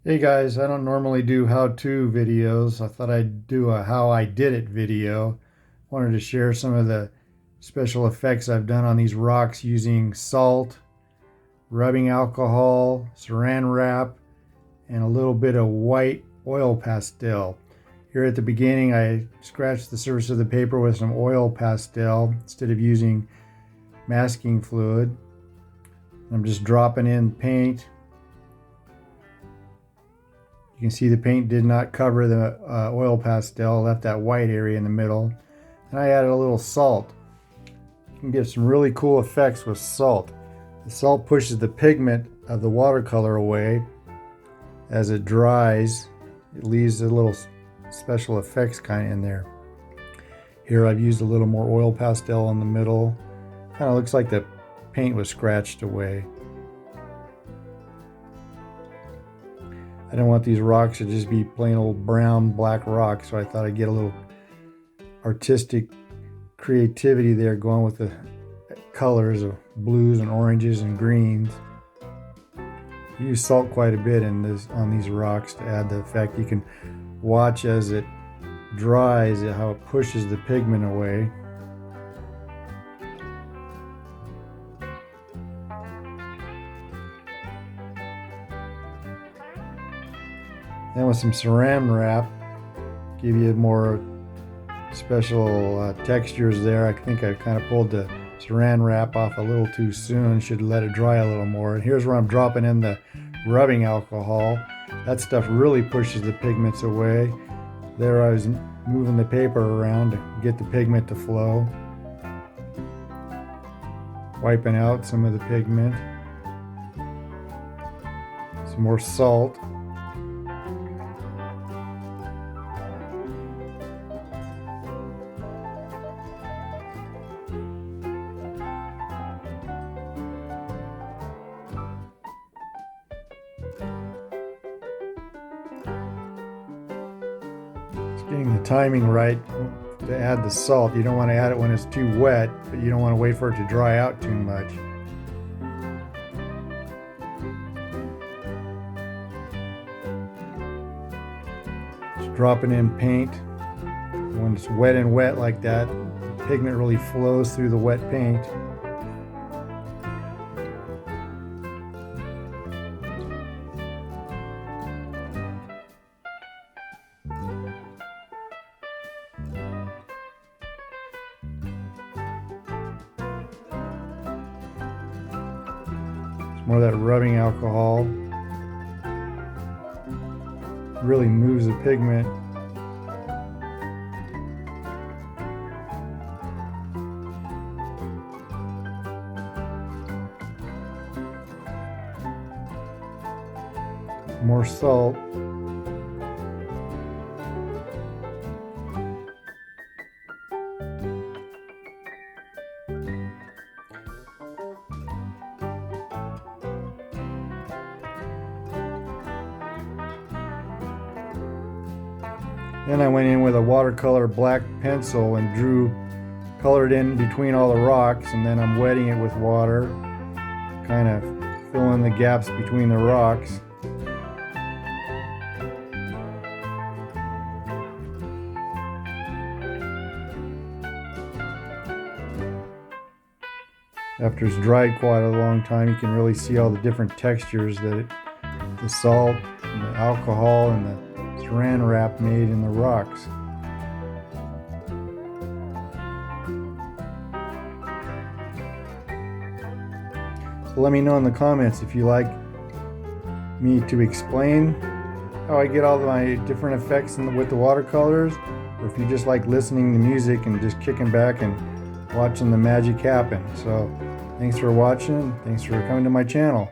Hey guys, I don't normally do how-to videos. I thought I'd do a how I did it video. Wanted to share some of the special effects I've done on these rocks using salt, rubbing alcohol, saran wrap, and a little bit of white oil pastel. Here at the beginning, I scratched the surface of the paper with some oil pastel instead of using masking fluid. I'm just dropping in paint. You can see the paint did not cover the oil pastel, left that white area in the middle. And I added a little salt. You can get some really cool effects with salt. The salt pushes the pigment of the watercolor away. As it dries, it leaves a little special effects kind of in there. Here I've used a little more oil pastel in the middle. Kind of looks like the paint was scratched away. I don't want these rocks to just be plain old brown, black rocks, so I thought I'd get a little artistic creativity there going with the colors of blues and oranges and greens. I use salt quite a bit on these rocks to add the effect. You can watch as it dries how it pushes the pigment away. Then with some saran wrap, give you more special textures there. I think I kind of pulled the saran wrap off a little too soon. Should let it dry a little more. And here's where I'm dropping in the rubbing alcohol. That stuff really pushes the pigments away. There I was moving the paper around to get the pigment to flow. Wiping out some of the pigment. Some more salt. Getting the timing right to add the salt. You don't want to add it when it's too wet, but you don't want to wait for it to dry out too much. Just dropping in paint. When it's wet and wet like that, the pigment really flows through the wet paint. More of that rubbing alcohol really moves the pigment. More salt. Then I went in with a watercolor black pencil and colored in between all the rocks, and then I'm wetting it with water, kind of filling the gaps between the rocks. After it's dried quite a long time, you can really see all the different textures that the salt and the alcohol and the saran wrap made in the rocks. So let me know in the comments if you like me to explain how I get all my different effects with the watercolors, or if you just like listening to music and just kicking back and watching the magic happen. So thanks for watching. Thanks for coming to my channel.